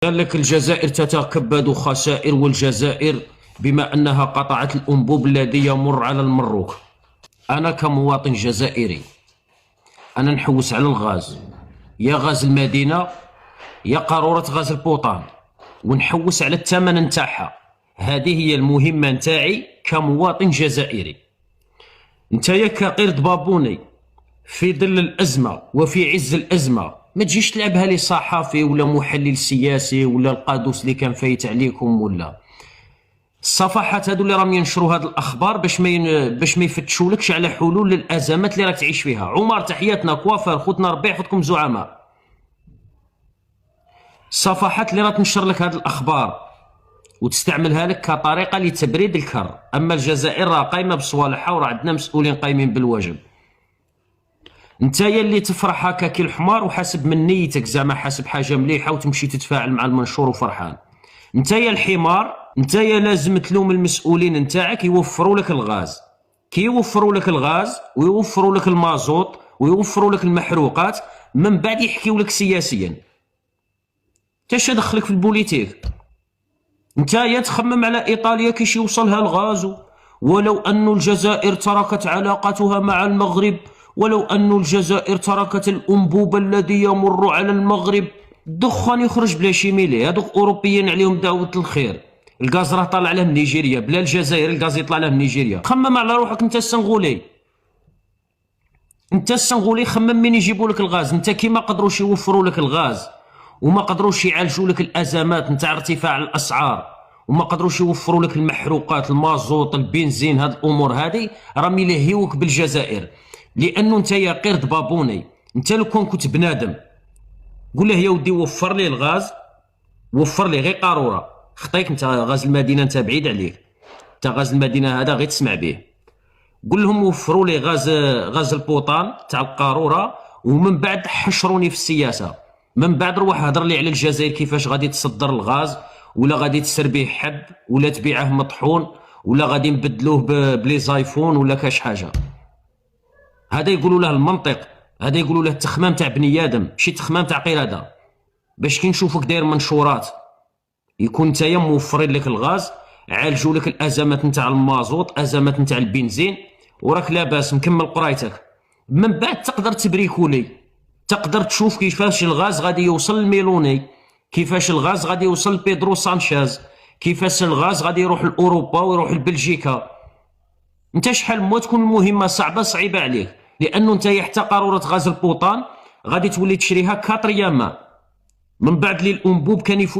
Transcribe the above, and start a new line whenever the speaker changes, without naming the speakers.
قال لك الجزائر تتكبد خسائر، والجزائر بما أنها قطعت الأنبوب الذي يمر على المروك. أنا كمواطن جزائري أنا نحوس على الغاز، يا غاز المدينة يا قارورة غاز البوطان، ونحوس على الثمن نتاعها. هذه هي المهمة نتاعي كمواطن جزائري. نتايا كقرد بابوني في ظل الأزمة وفي عز الأزمة ما تجيش تلعبها لي صحافي ولا محلل سياسي ولا القادوس اللي كان فايت عليكم ولا الصفحات هادو اللي راهم ينشروا هاد الاخبار باش ما يفتشولكش على حلول للازمات اللي راك تعيش فيها. عمر تحياتنا، كوافر خوتنا، ربي يحفظكم زعماء. الصفحات اللي راه تنشر لك هاد الاخبار وتستعملها لك كطريقه لتبريد الكر. اما الجزائر راه قايمه بصوالحها وراه عندنا مسؤولين قايمين بالواجب. نتايا اللي تفرح هكا كي الحمار وحاسب من نيتك زعما حاسب حاجه مليحه وتمشي تتفاعل مع المنشور وفرحان. نتايا الحمار، نتايا لازم تلوم المسؤولين نتاعك يوفروا لك الغاز. كي يوفروا لك الغاز ويوفروا لك المازوت ويوفروا لك المحروقات، من بعد يحكيوا لك سياسيا. تاش دخلك في البوليتيك؟ نتايا تخمم على ايطاليا كيش يوصلها الغاز، ولو أن الجزائر تركت علاقتها مع المغرب، ولو أن الجزائر تركت الأنبوب الذي يمر على المغرب، الدخان يخرج بلا شيميلي. هذوك أوروبيين عليهم دعوة الخير. الغاز راه طالع له من نيجيريا، بلا الجزائر الغاز يطلع له من نيجيريا. خمم على روحك انت السنغولي، انت السنغولي خمم من يجيبوا لك الغاز. انت كي ما قدروش يوفروا لك الغاز وما قدروش يعالجوا لك الازمات نتاع ارتفاع الاسعار وما قدروش يوفروا لك المحروقات، المازوت، البنزين، هاد الامور هذه راهم يلهيوك بالجزائر. لانه انت يا قرد بابوني، انت لو كنت بنادم قول له يا ودي وفر لي الغاز، وفر لي غير قاروره. خطيك انت غاز المدينه، انت بعيد عليك. انت غاز المدينه هذا غير تسمع به. قول لهم وفروا لي غاز البوطان تاع القاروره، ومن بعد حشروني في السياسه. من بعد روح هضر لي على الجزائر كيفاش غادي تصدر الغاز، ولا غادي تسر به حب، ولا تبيعه مطحون، ولا غادي نبدلوه بليزايفون ولا كاش حاجه. هذا يقولوا له المنطق، هذا يقولوا له التخمام تاع بني ادم، ماشي تخمام تاع قرده. باش كي نشوفك داير منشورات يكون نتايا موفرين لك الغاز، عالجوا لك الازمات نتاع المازوت، ازمات نتاع البنزين، وراك لاباس مكمل قرايتك. من بعد تقدر تبريكولي، تقدر تشوف كيفاش الغاز غادي يوصل لميلوني، كيفاش الغاز غادي يوصل لبيدرو سانشيز، كيفاش الغاز غادي يروح لاوروبا ويروح لبلجيكا. انت شحال ما تكون المهمه صعيبه عليك، لانه انت حتى قاروره غاز البوطان غادي تولي تشريها كاترياما من بعد لي الانبوب كان